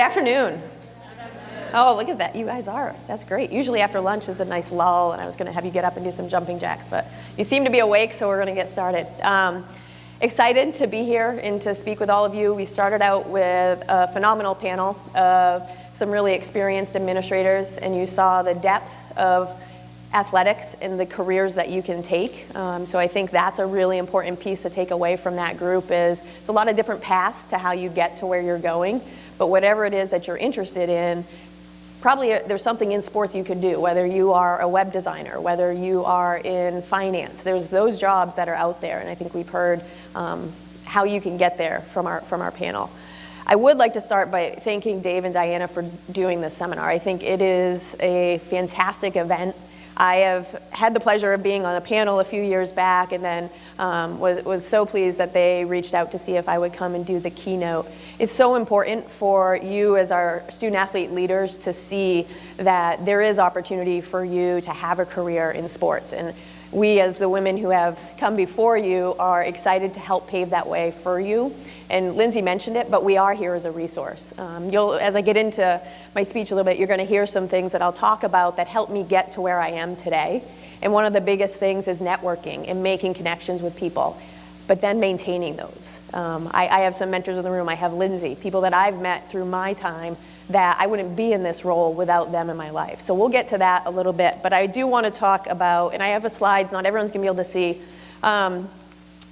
afternoon. Oh, look at that. You guys are. That's great. Usually after lunch is a nice lull, and I was going to have you get up and do some jumping jacks, but you seem to be awake, so we're going to get started. Excited to be here and to speak with all of you. We started out with a phenomenal panel of some really experienced administrators, and you saw the depth of athletics and the careers that you can take. So I think that's a really important piece to take away from that group is there's a lot of different paths to how you get to where you're going, but whatever it is that you're interested in, probably there's something in sports you could do, whether you are a web designer, whether you are in finance. There's those jobs that are out there, and I think we've heard how you can get there from our panel. I would like to start by thanking Dave and Diana for doing this seminar. I think it is a fantastic event. I have had the pleasure of being on a panel a few years back, and then was so pleased that they reached out to see if I would come and do the keynote. It's so important for you as our student athlete leaders to see that there is opportunity for you to have a career in sports. And we, as the women who have come before you, are excited to help pave that way for you. And Lindsay mentioned it, but we are here as a resource. As I get into my speech a little bit, you're going to hear some things that I'll talk about that helped me get to where I am today. And one of the biggest things is networking and making connections with people, but then maintaining those. I have some mentors in the room. I have Lindsay, people that I've met through my time that I wouldn't be in this role without them in my life. So we'll get to that a little bit, but I do want to talk about, and I have a slides, not everyone's going to be able to see,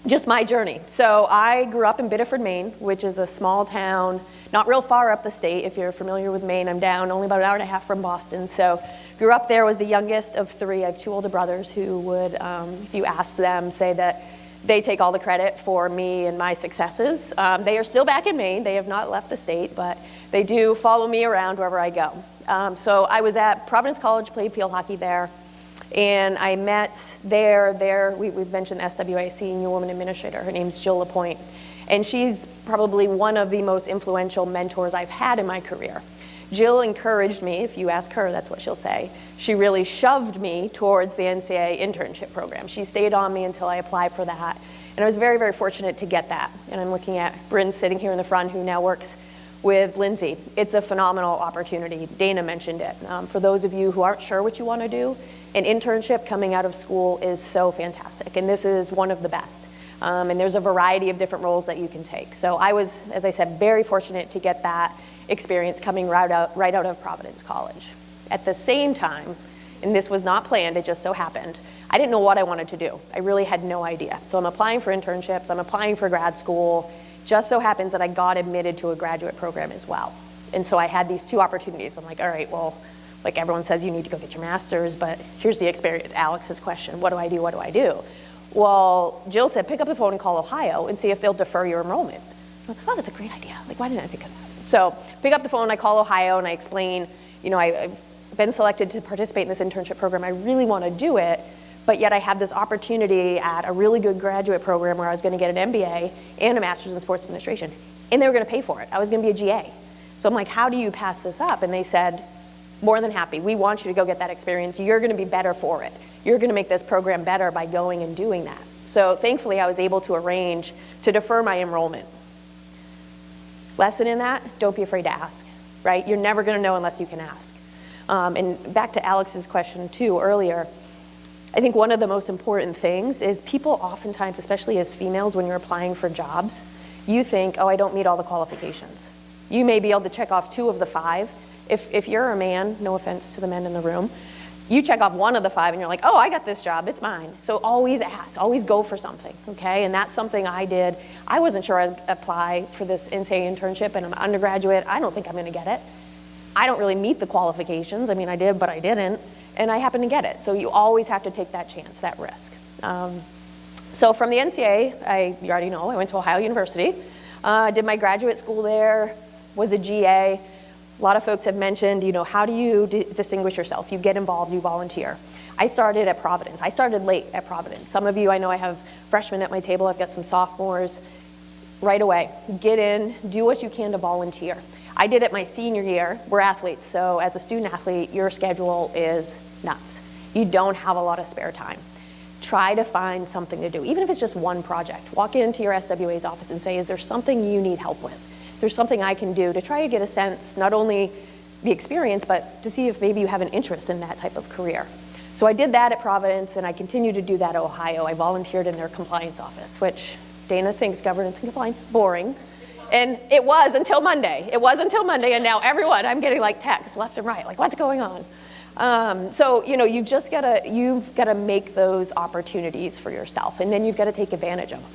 just my journey. So I grew up in Biddeford, Maine, which is a small town, not real far up the state. If you're familiar with Maine, I'm down only about an hour and a half from Boston. So grew up there, was the youngest of three. I have two older brothers who would, if you ask them, say that they take all the credit for me and my successes. They are still back in Maine. They have not left the state, but they do follow me around wherever I go. So I was at Providence College, played field hockey there. And I met we've mentioned SWA, Senior Woman Administrator. Her name's Jill LaPointe. And she's probably one of the most influential mentors I've had in my career. Jill encouraged me, if you ask her, that's what she'll say. She really shoved me towards the NCAA internship program. She stayed on me until I applied for that. And I was very, very fortunate to get that. And I'm looking at Bryn sitting here in the front who now works with Lindsay. It's a phenomenal opportunity. Dana mentioned it. For those of you who aren't sure what you want to do, an internship coming out of school is so fantastic, and this is one of the best. And there's a variety of different roles that you can take. So I was, as I said, very fortunate to get that experience coming right out of Providence College. At the same time, and this was not planned, it just so happened, I didn't know what I wanted to do. I really had no idea. So I'm applying for internships, I'm applying for grad school. Just so happens that I got admitted to a graduate program as well. And so I had these two opportunities. I'm like, all right, well, like everyone says, you need to go get your master's, but here's the experience. Alex's question, what do I do, what do I do? Well, Jill said, pick up the phone and call Ohio and see if they'll defer your enrollment. I was like, oh, that's a great idea. Like, why didn't I think of that? So pick up the phone, I call Ohio, and I explain, I've been selected to participate in this internship program. I really want to do it, but yet I have this opportunity at a really good graduate program where I was going to get an MBA and a master's in sports administration, and they were going to pay for it. I was going to be a GA. So I'm like, how do you pass this up? And they said, more than happy. We want you to go get that experience. You're going to be better for it. You're going to make this program better by going and doing that. So thankfully, I was able to arrange to defer my enrollment. Lesson in that, don't be afraid to ask, right? You're never going to know unless you can ask. And back to Alex's question too earlier, I think one of the most important things is people oftentimes, especially as females, when you're applying for jobs, you think, oh, I don't meet all the qualifications. You may be able to check off 2 of the 5. If you're a man, no offense to the men in the room, you check off 1 of the 5 and you're like, oh, I got this job, it's mine. So always ask, always go for something, okay? And that's something I did. I wasn't sure I'd apply for this NCAA internship, and I'm an undergraduate. I don't think I'm gonna get it. I don't really meet the qualifications. I mean, I did, but I didn't. And I happened to get it. So you always have to take that chance, that risk. So from the NCAA, you already know, I went to Ohio University, did my graduate school there, was a GA. A lot of folks have mentioned, how do you distinguish yourself? You get involved, you volunteer. I started at Providence. I started late at Providence. Some of you, I know I have freshmen at my table. I've got some sophomores. Right away, get in, do what you can to volunteer. I did it my senior year. We're athletes, so as a student athlete, your schedule is nuts. You don't have a lot of spare time. Try to find something to do, even if it's just one project. Walk into your SWA's office and say, is there something you need help with? there's something I can do to try to get a sense, not only the experience, but to see if maybe you have an interest in that type of career. So I did that at Providence, and I continue to do that at Ohio. I volunteered in their compliance office, which Dana thinks governance and compliance is boring. And it was until Monday. It was until Monday, and now everyone, I'm getting like texts left and right, like what's going on? So you've got to make those opportunities for yourself, and then you've got to take advantage of them.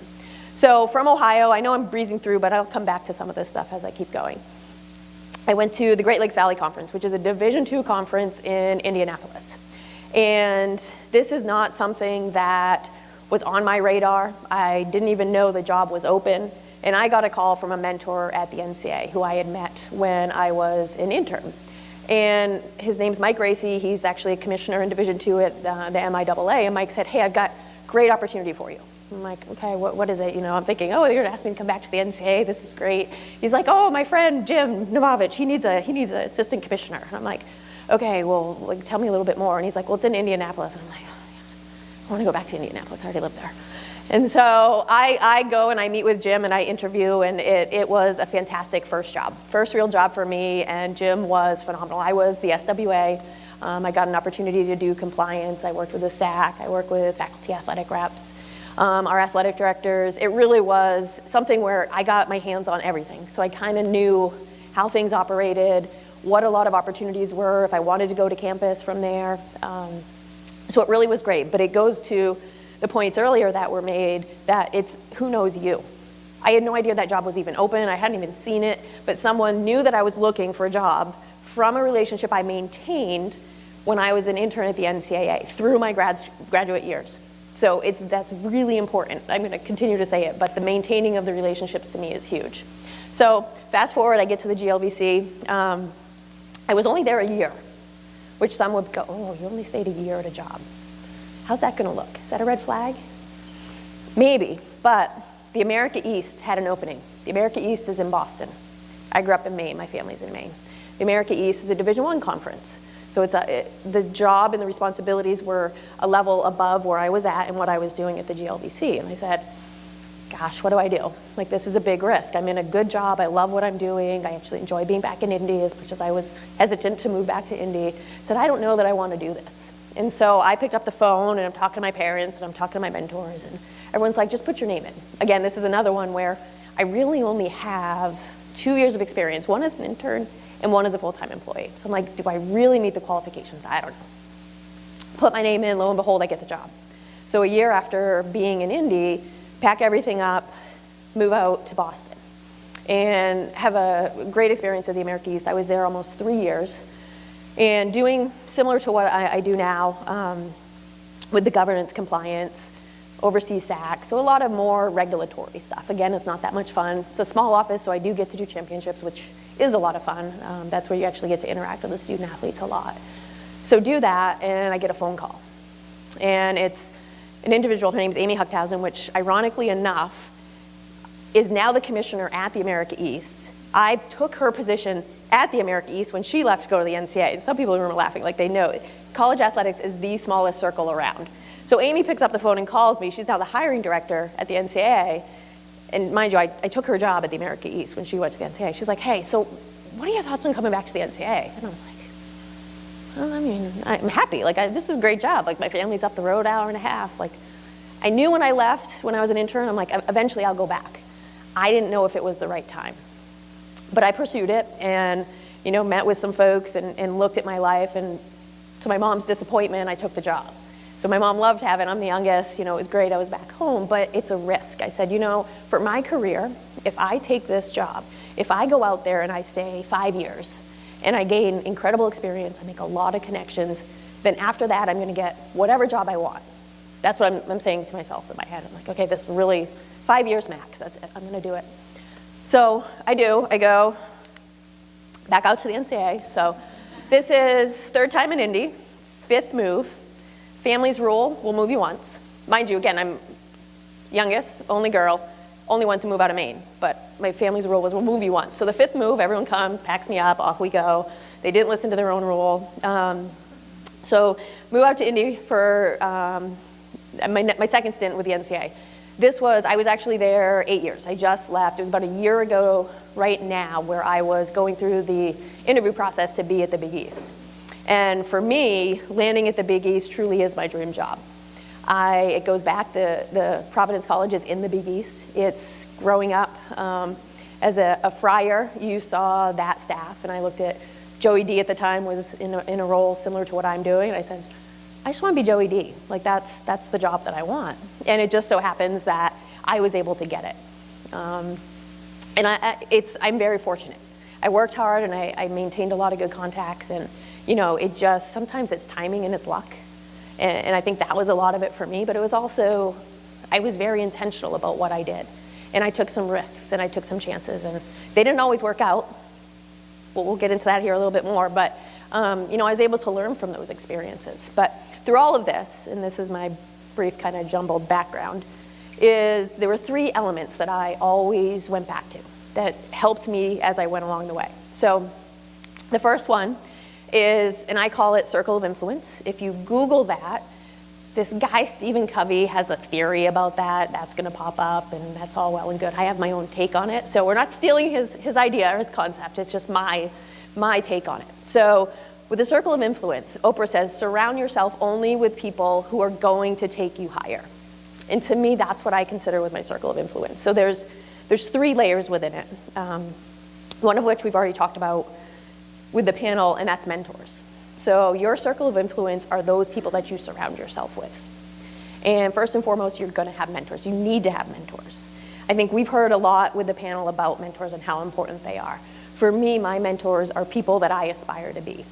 So from Ohio, I know I'm breezing through, but I'll come back to some of this stuff as I keep going. I went to the Great Lakes Valley Conference, which is a Division II conference in Indianapolis. And this is not something that was on my radar. I didn't even know the job was open. And I got a call from a mentor at the NCA who I had met when I was an intern. And his name's Mike Gracie. He's actually a commissioner in Division II at the MIAA. And Mike said, hey, I've got great opportunity for you. I'm like, okay, what is it? I'm thinking, oh, you're gonna ask me to come back to the NCA. This is great. He's like, oh, my friend Jim Novovich, he needs an assistant commissioner. And I'm like, okay, well, tell me a little bit more. And he's like, well, it's in Indianapolis. And I'm like, I want to go back to Indianapolis. I already live there. And so I go and I meet with Jim and I interview, and it was a fantastic first job. First real job for me, and Jim was phenomenal. I was the SWA. I got an opportunity to do compliance. I worked with the SAC. I worked with faculty athletic reps, our athletic directors. It really was something where I got my hands on everything. So I kind of knew how things operated, what a lot of opportunities were, if I wanted to go to campus from there. So it really was great, but it goes to the points earlier that were made that it's who knows you. I had no idea that job was even open. I hadn't even seen it, but someone knew that I was looking for a job from a relationship I maintained when I was an intern at the NCAA through my graduate years. So that's really important. I'm going to continue to say it, but the maintaining of the relationships to me is huge. So fast forward, I get to the GLVC. I was only there a year, which some would go, oh, you only stayed a year at a job. How's that going to look? Is that a red flag? Maybe, but the America East had an opening. The America East is in Boston. I grew up in Maine. My family's in Maine. The America East is a Division I conference. So the job and the responsibilities were a level above where I was at and what I was doing at the GLVC. And I said, gosh, what do I do? Like, this is a big risk. I'm in a good job. I love what I'm doing. I actually enjoy being back in Indy as much as I was hesitant to move back to Indy. I said, I don't know that I want to do this. And so I picked up the phone, and I'm talking to my parents, and I'm talking to my mentors, and everyone's like, just put your name in. Again, this is another one where I really only have 2 years of experience, one as an intern and one as a full-time employee. So I'm like, do I really meet the qualifications? I don't know. Put my name in, lo and behold, I get the job. So a year after being in Indy, pack everything up, move out to Boston, and have a great experience at the America East. I was there almost 3 years, and doing similar to what I do now with the governance compliance, oversee SAC, so a lot of more regulatory stuff. Again, it's not that much fun. It's a small office, so I do get to do championships, which is a lot of fun. That's where you actually get to interact with the student athletes a lot. So do that, and I get a phone call. And it's an individual, her name's Amy Huchthausen, which ironically enough is now the commissioner at the America East. I took her position at the America East when she left to go to the NCAA. And some people in the room are laughing, like they know it. College athletics is the smallest circle around. So Amy picks up the phone and calls me. She's now the hiring director at the NCAA. And mind you, I took her job at the America East when she went to the NCAA. She's like, hey, so what are your thoughts on coming back to the NCAA? And I was like, well, I mean, I'm happy. Like, this is a great job. Like, my family's up the road, hour and a half. Like, I knew when I left, when I was an intern, I'm like, eventually I'll go back. I didn't know if it was the right time. But I pursued it and, met with some folks and looked at my life. And to my mom's disappointment, I took the job. So my mom loved having, I'm the youngest, it was great, I was back home, but it's a risk. I said, for my career, if I take this job, if I go out there and I stay 5 years and I gain incredible experience, I make a lot of connections, then after that, I'm gonna get whatever job I want. That's what I'm saying to myself in my head. I'm like, okay, this really, 5 years max, that's it, I'm gonna do it. So I go back out to the NCAA. So this is third time in Indy, fifth move. Family's rule, we'll move you once. Mind you, again, I'm youngest, only girl, only one to move out of Maine, but my family's rule was we'll move you once. So the fifth move, everyone comes, packs me up, off we go. They didn't listen to their own rule. So move out to Indy for my second stint with the NCAA. I was actually there 8 years. I just left. It was about a year ago right now where I was going through the interview process to be at the Big East. And for me, landing at the Big East truly is my dream job. It goes back, the Providence College is in the Big East. It's growing up. As a friar, you saw that staff, and I looked at Joey D at the time was in a role similar to what I'm doing, and I said, I just want to be Joey D. Like that's the job that I want. And it just so happens that I was able to get it. And I'm very fortunate. I worked hard and I maintained a lot of good contacts, and it just, sometimes it's timing and it's luck. And I think that was a lot of it for me, but it was also, I was very intentional about what I did. And I took some risks and I took some chances, and they didn't always work out. We'll get into that here a little bit more, but I was able to learn from those experiences. But through all of this, and this is my brief kind of jumbled background, there were 3 elements that I always went back to that helped me as I went along the way. So the first one is, and I call it circle of influence. If you Google that, this guy, Stephen Covey, has a theory about that. That's going to pop up, and that's all well and good. I have my own take on it. So we're not stealing his idea or his concept. It's just my take on it. So with the circle of influence, Oprah says, surround yourself only with people who are going to take you higher. And to me, that's what I consider with my circle of influence. So there's 3 layers within it, one of which we've already talked about with the panel, and that's mentors. So your circle of influence are those people that you surround yourself with. And first and foremost, you're going to have mentors. You need to have mentors. I think we've heard a lot with the panel about mentors and how important they are. For me, my mentors are people that I aspire to be.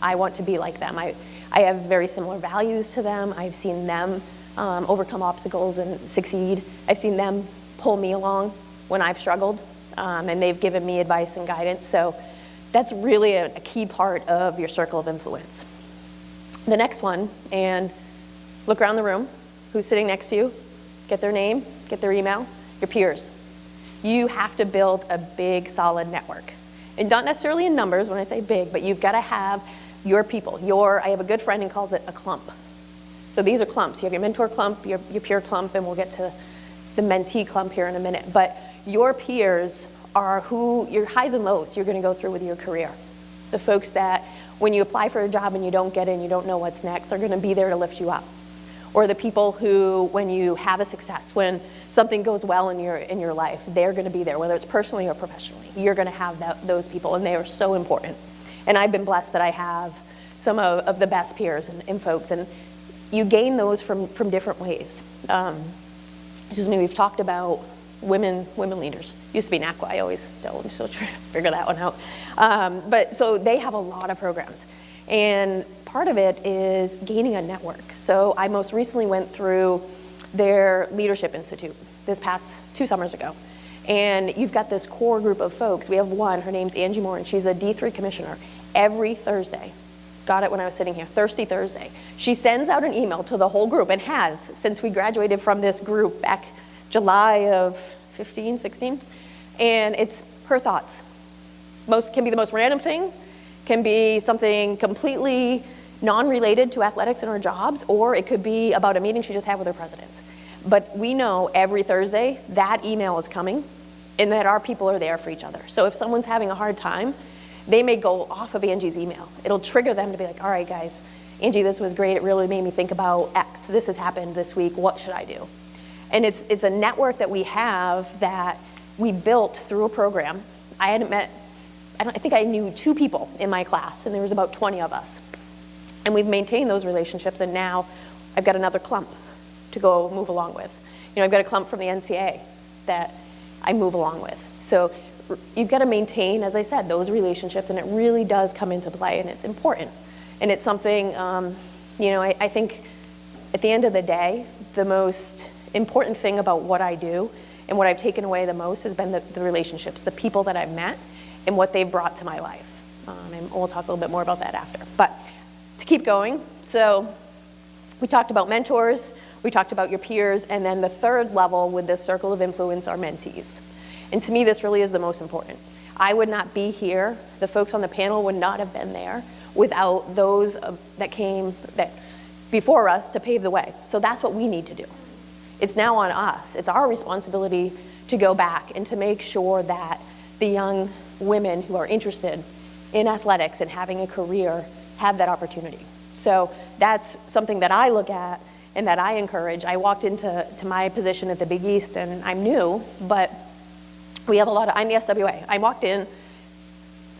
I want to be like them. I have very similar values to them. I've seen them overcome obstacles and succeed. I've seen them pull me along when I've struggled, and they've given me advice and guidance. So that's really a key part of your circle of influence. The next one, and look around the room, who's sitting next to you, get their name, get their email, your peers. You have to build a big, solid network. And not necessarily in numbers when I say big, but you've got to have your people. I have a good friend who calls it a clump. So these are clumps. You have your mentor clump, your peer clump, and we'll get to the mentee clump here in a minute. But your peers are who your highs and lows you're going to go through with your career. The folks that when you apply for a job and you don't get in, you don't know what's next, are going to be there to lift you up. Or the people who, when you have a success, when something goes well in your life, they're going to be there, whether it's personally or professionally. You're going to have those people, and they are so important. And I've been blessed that I have some of the best peers and folks, and you gain those from different ways. We've talked about women leaders. Used to be NACWA, I'm still trying to figure that one out. But so they have a lot of programs. And part of it is gaining a network. So I most recently went through their Leadership Institute this past 2 summers ago. And you've got this core group of folks. We have one, her name's Angie Moore, and she's a D3 commissioner. Every Thursday, got it when I was sitting here, Thirsty Thursday, she sends out an email to the whole group, and has since we graduated from this group back July of 15, 16. And it's her thoughts. Can be the most random thing, can be something completely non-related to athletics and our jobs, or it could be about a meeting she just had with her presidents. But we know every Thursday that email is coming, and that our people are there for each other. So if someone's having a hard time, they may go off of Angie's email. It'll trigger them to be like, all right, guys, Angie, this was great. It really made me think about X. This has happened this week. What should I do? And it's a network that we have that we built through a program. I think I knew 2 people in my class, and there was about 20 of us. And we've maintained those relationships, and now I've got another clump to go move along with. I've got a clump from the NCA that I move along with. So you've got to maintain, as I said, those relationships, and it really does come into play, and it's important. And it's something, I think at the end of the day, the most important thing about what I do and what I've taken away the most has been the relationships, the people that I've met, and what they've brought to my life. And we'll talk a little bit more about that after. But to keep going, so we talked about mentors, we talked about your peers, and then the third level with this circle of influence are mentees. And to me, this really is the most important. I would not be here, the folks on the panel would not have been there without those that came before us to pave the way. So that's what we need to do. It's now on us. It's our responsibility to go back and to make sure that the young women who are interested in athletics and having a career have that opportunity. So that's something that I look at and that I encourage. I walked into my position at the Big East, and I'm new, but we have I'm the SWA. I walked in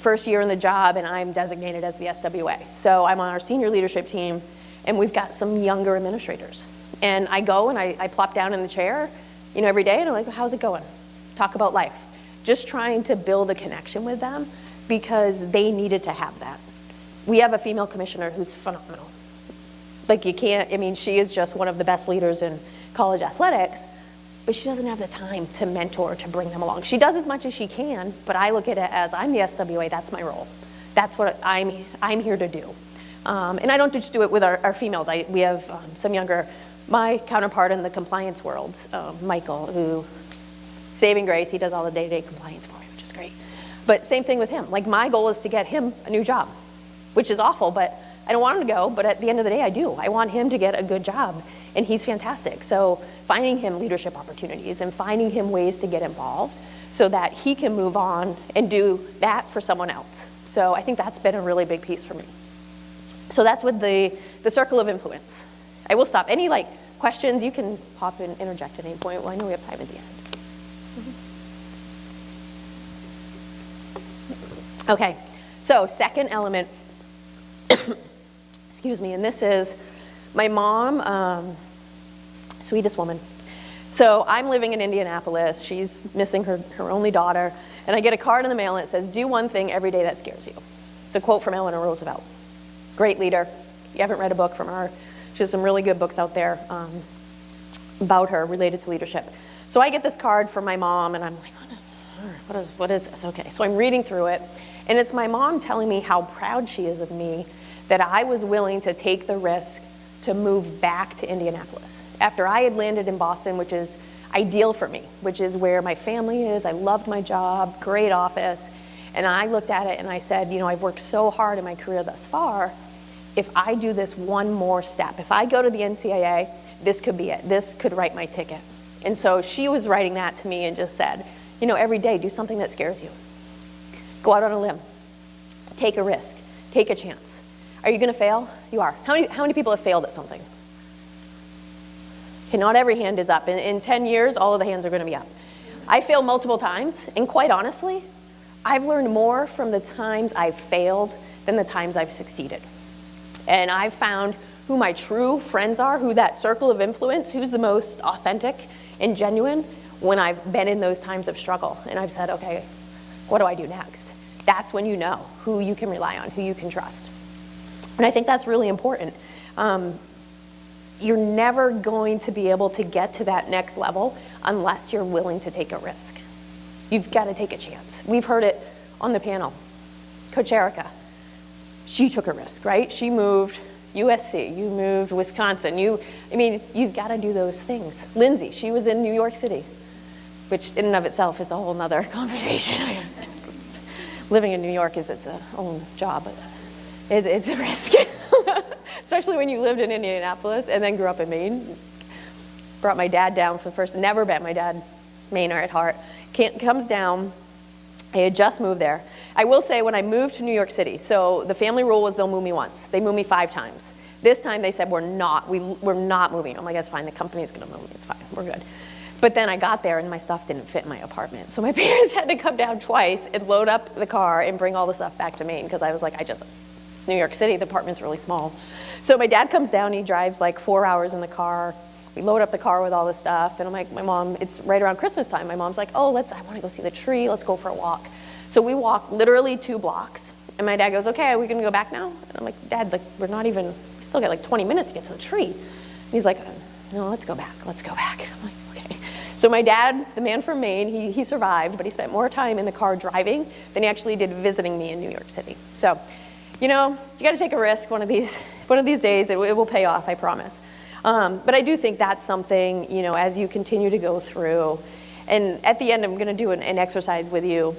first year in the job, and I'm designated as the SWA. So I'm on our senior leadership team, and we've got some younger administrators. And I go and I plop down in the chair, every day, and I'm like, how's it going? Talk about life. Just trying to build a connection with them because they needed to have that. We have a female commissioner who's phenomenal. She is just one of the best leaders in college athletics, but she doesn't have the time to mentor, to bring them along. She does as much as she can, but I look at it as I'm the SWA, that's my role. That's what I'm here to do. And I don't just do it with our females. We have some younger, my counterpart in the compliance world, Michael, who, saving grace, he does all the day-to-day compliance for me, which is great. But same thing with him. My goal is to get him a new job, which is awful, but I don't want him to go, but at the end of the day, I do. I want him to get a good job, and he's fantastic. So finding him leadership opportunities and finding him ways to get involved so that he can move on and do that for someone else. So I think that's been a really big piece for me. So that's with the circle of influence. I will stop. Any questions, you can hop in, interject at any point. Well, I know we have time at the end. Okay, so second element, excuse me, and this is my mom, sweetest woman. So I'm living in Indianapolis. She's missing her only daughter, and I get a card in the mail and it says, do one thing every day that scares you. It's a quote from Eleanor Roosevelt. Great leader. If you haven't read a book from her, she has some really good books out there about her related to leadership. So I get this card from my mom, and I'm like, what is this? Okay, so I'm reading through it, and it's my mom telling me how proud she is of me that I was willing to take the risk to move back to Indianapolis. After I had landed in Boston, which is ideal for me, which is where my family is, I loved my job, great office, and I looked at it and I said, I've worked so hard in my career thus far. If I do this one more step, if I go to the NCAA, this could be it. This could write my ticket. And so she was writing that to me and just said, every day, do something that scares you. Go out on a limb. Take a risk. Take a chance. Are you going to fail? You are. How many people have failed at something? Okay, not every hand is up. In 10 years, all of the hands are going to be up. I failed multiple times, and quite honestly, I've learned more from the times I've failed than the times I've succeeded. And I've found who my true friends are, who that circle of influence, who's the most authentic and genuine when I've been in those times of struggle. And I've said, okay, what do I do next? That's when you know who you can rely on, who you can trust. And I think that's really important. You're never going to be able to get to that next level unless you're willing to take a risk. You've got to take a chance. We've heard it on the panel. Coach Erica, she took a risk, right? She moved USC, you moved Wisconsin. You've got to do those things. Lindsay, she was in New York City, which in and of itself is a whole nother conversation. Living in New York is its own job, but it's a risk. Especially when you lived in Indianapolis and then grew up in Maine. Brought my dad down for the first, never met my dad, Mainer at heart. Comes down, I had just moved there. I will say when I moved to New York City, so the family rule was they'll move me once. They moved me 5 times. This time they said, we're not moving. I'm like, that's fine, the company's gonna move me, it's fine, we're good. But then I got there and my stuff didn't fit in my apartment. So my parents had to come down twice and load up the car and bring all the stuff back to Maine because I was like, it's New York City, the apartment's really small. So my dad comes down, he drives 4 hours in the car. We load up the car with all the stuff, and I'm like, my mom, it's right around Christmas time. My mom's like, I want to go see the tree, let's go for a walk. So we walk literally 2 blocks, and my dad goes, okay, are we gonna go back now? And I'm like, Dad, we still got 20 minutes to get to the tree. And he's like, no, let's go back. I'm like, okay. So my dad, the man from Maine, he survived, but he spent more time in the car driving than he actually did visiting me in New York City. So, you gotta take a risk one of these days, it will pay off, I promise. But I do think that's something, as you continue to go through, and at the end I'm gonna do an exercise with you.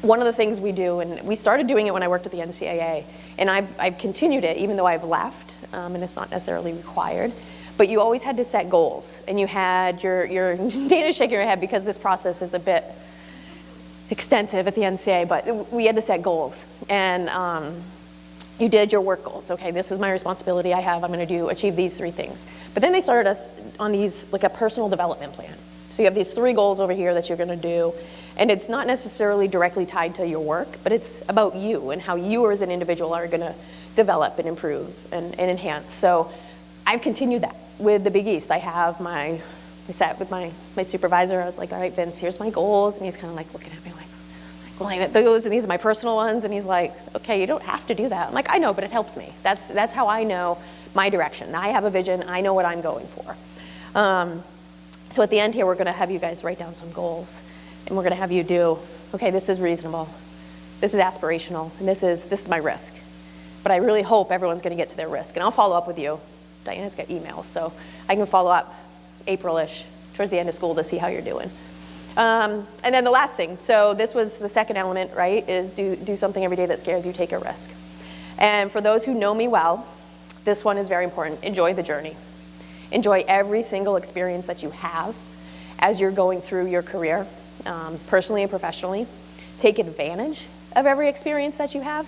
One of the things we do, and we started doing it when I worked at the NCAA, and I've continued it even though I've left, and it's not necessarily required, But you always had to set goals, and you had your Dana's shaking her head because this process is a bit extensive at the NCAA, but we had to set goals. And you did your work goals. Okay, this is my responsibility I'm going to achieve these 3 things. But then they started us on these, like a personal development plan. So you have these 3 goals over here that you're going to do, and it's not necessarily directly tied to your work, but it's about you and how you as an individual are going to develop and improve and enhance. So I've continued that with the Big East. I sat with my supervisor. I was like, all right, Vince, here's my goals. And he's kind of like looking at me like, well, those, and these are my personal ones. And he's like, okay, you don't have to do that. I'm like, I know, but it helps me. That's how I know my direction. I have a vision. I know what I'm going for. So at the end here, we're going to have you guys write down some goals. And we're going to have you do, okay, this is reasonable. This is aspirational. And this is my risk. But I really hope everyone's going to get to their risk. And I'll follow up with you. Diana's got emails, so I can follow up April-ish, towards the end of school, to see how you're doing. And then the last thing, so this was the second element, right, is do something every day that scares you, take a risk. And for those who know me well, this one is very important. Enjoy the journey. Enjoy every single experience that you have as you're going through your career, personally and professionally. Take advantage of every experience that you have.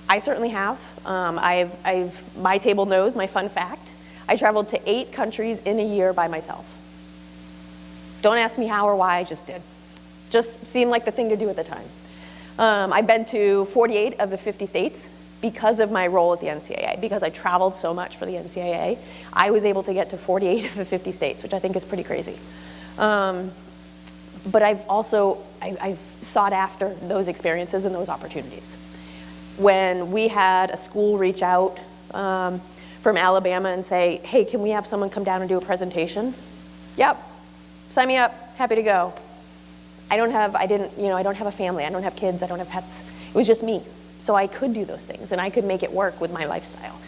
I certainly have. My table knows, my fun fact, I traveled to 8 countries in a year by myself. Don't ask me how or why, I just did. Just seemed like the thing to do at the time. I've been to 48 of the 50 states because of my role at the NCAA. Because I traveled so much for the NCAA, I was able to get to 48 of the 50 states, which I think is pretty crazy. But I've sought after those experiences and those opportunities. When we had a school reach out from Alabama and say, hey, can we have someone come down and do a presentation? Yep, sign me up, happy to go. I don't have a family, I don't have kids, I don't have pets. It was just me. So I could do those things and I could make it work with my lifestyle.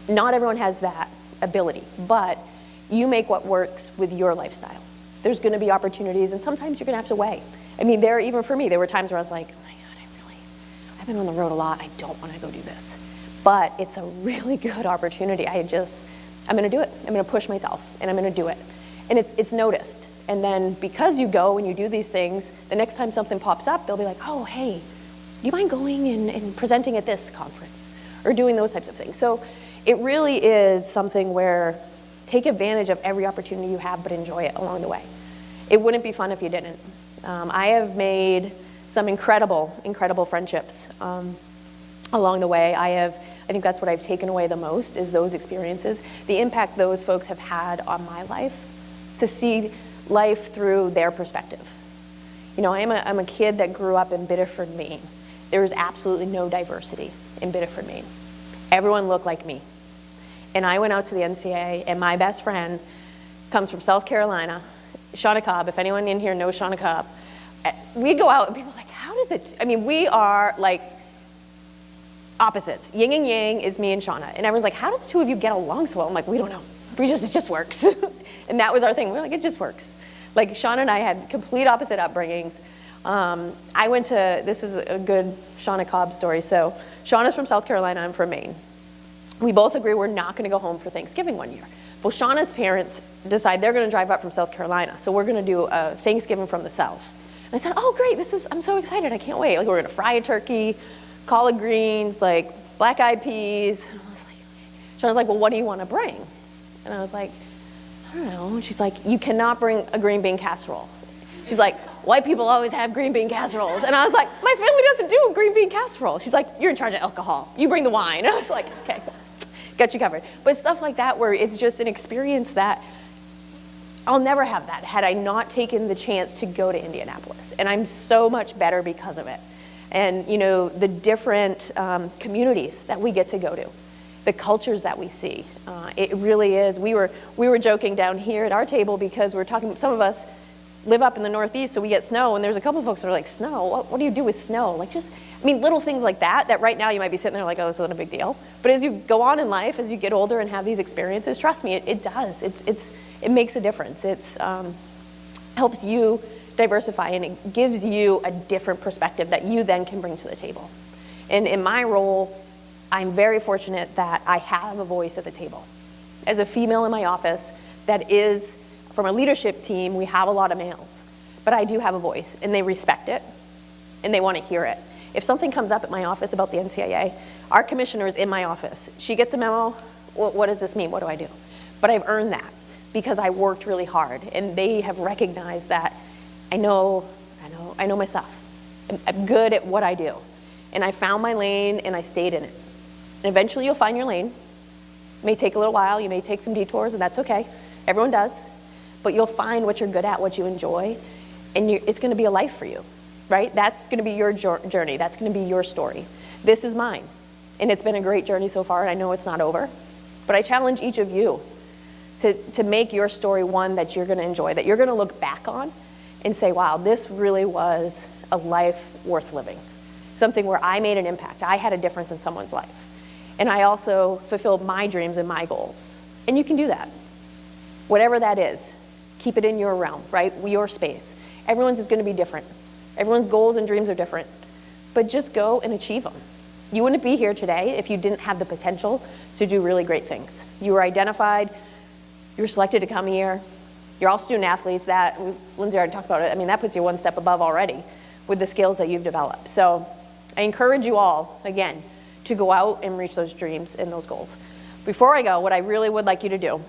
Not everyone has that ability, but you make what works with your lifestyle. There's gonna be opportunities and sometimes you're gonna have to weigh. I mean, even for me, there were times where I was like, oh my God, I've been on the road a lot, I don't wanna go do this. But it's a really good opportunity. I'm gonna do it. I'm gonna push myself and I'm gonna do it. And it's noticed. And then because you go and you do these things, the next time something pops up, they'll be like, oh, hey, do you mind going and presenting at this conference? Or doing those types of things. So it really is something where take advantage of every opportunity you have, but enjoy it along the way. It wouldn't be fun if you didn't. I have made some incredible, incredible friendships along the way. I think that's what I've taken away the most is those experiences, the impact those folks have had on my life, to see life through their perspective. You know, I'm a kid that grew up in Biddeford, Maine. There was absolutely no diversity in Biddeford, Maine. Everyone looked like me. And I went out to the NCAA, and my best friend comes from South Carolina, Shauna Cobb. If anyone in here knows Shauna Cobb, we go out and people are like, we are like opposites. Yin and yang is me and Shauna. And everyone's like, how do the two of you get along so well? I'm like, we don't know. It just works. And that was our thing. We're like, it just works. Like Shauna and I had complete opposite upbringings. This is a good Shauna Cobb story. So Shauna's from South Carolina, I'm from Maine. We both agree we're not gonna go home for Thanksgiving one year. Well, Shauna's parents decide they're gonna drive up from South Carolina. So we're gonna do a Thanksgiving from the South. And I said, oh great, I'm so excited, I can't wait. Like we're gonna fry a turkey, collard greens, like black eyed peas. And I was like, Shauna's like, well, what do you wanna bring? And I was like, I don't know. And she's like, you cannot bring a green bean casserole. She's like, white people always have green bean casseroles. And I was like, my family doesn't do a green bean casserole. She's like, you're in charge of alcohol. You bring the wine. And I was like, okay, got you covered. But stuff like that where it's just an experience that I'll never have that had I not taken the chance to go to Indianapolis. And I'm so much better because of it. And you know, the different communities that we get to go to, the cultures that we see. It really is. We were joking down here at our table because we're talking, some of us live up in the Northeast, so we get snow, and there's a couple of folks that are like, snow? What do you do with snow? Like little things like that right now you might be sitting there like, oh, this isn't a big deal. But as you go on in life, as you get older and have these experiences, trust me, it does. It makes a difference. It's helps you diversify, and it gives you a different perspective that you then can bring to the table. And in my role, I'm very fortunate that I have a voice at the table. as a female in my office that is from a leadership team. We have a lot of males, but I do have a voice, and they respect it, and they want to hear it. If something comes up at my office about the NCAA, our commissioner is in my office. She gets a memo. What does this mean? What do I do? But I've earned that because I worked really hard, and they have recognized that I know myself. I'm good at what I do, and I found my lane, and I stayed in it. And eventually, you'll find your lane. It may take a little while. You may take some detours, and that's okay. Everyone does. But you'll find what you're good at, what you enjoy, and it's going to be a life for you, right? That's going to be your journey. That's going to be your story. This is mine, and it's been a great journey so far, and I know it's not over. But I challenge each of you to make your story one that you're going to enjoy, that you're going to look back on and say, wow, this really was a life worth living. Something where I made an impact. I had a difference in someone's life. And I also fulfilled my dreams and my goals. And you can do that. Whatever that is, keep it in your realm, right? Your space. Everyone's is going to be different. Everyone's goals and dreams are different. But just go and achieve them. You wouldn't be here today if you didn't have the potential to do really great things. You were identified. You were selected to come here. You're all student athletes. That, Lindsay already talked about it. I mean, that puts you one step above already with the skills that you've developed. So I encourage you all, again, to go out and reach those dreams and those goals. Before I go, what I really would like you to do,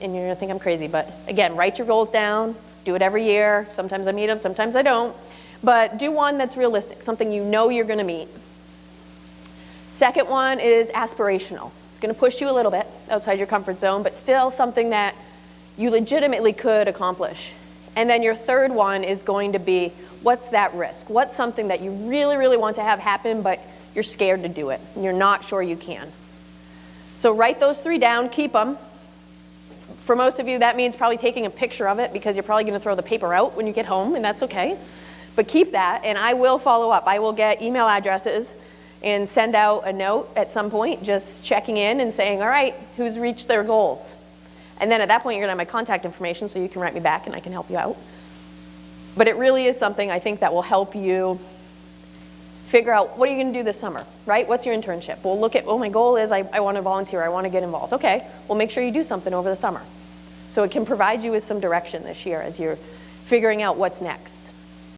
and you're going to think I'm crazy, but again, write your goals down. Do it every year. Sometimes I meet them, sometimes I don't. But do one that's realistic, something you know you're going to meet. Second one is aspirational. It's going to push you a little bit outside your comfort zone, but still something that you legitimately could accomplish. And then your third one is going to be, what's that risk? What's something that you really, really want to have happen, but you're scared to do it, and you're not sure you can? So write those three down, keep them. For most of you, that means probably taking a picture of it, because you're probably going to throw the paper out when you get home, and that's okay. But keep that, and I will follow up. I will get email addresses and send out a note at some point, just checking in and saying, all right, who's reached their goals? And then at that point, you're going to have my contact information, so you can write me back and I can help you out. But it really is something I think that will help you figure out, what are you going to do this summer, right? What's your internship? We'll look at, my goal is I want to volunteer, I want to get involved. Okay, well, make sure you do something over the summer. So it can provide you with some direction this year as you're figuring out what's next.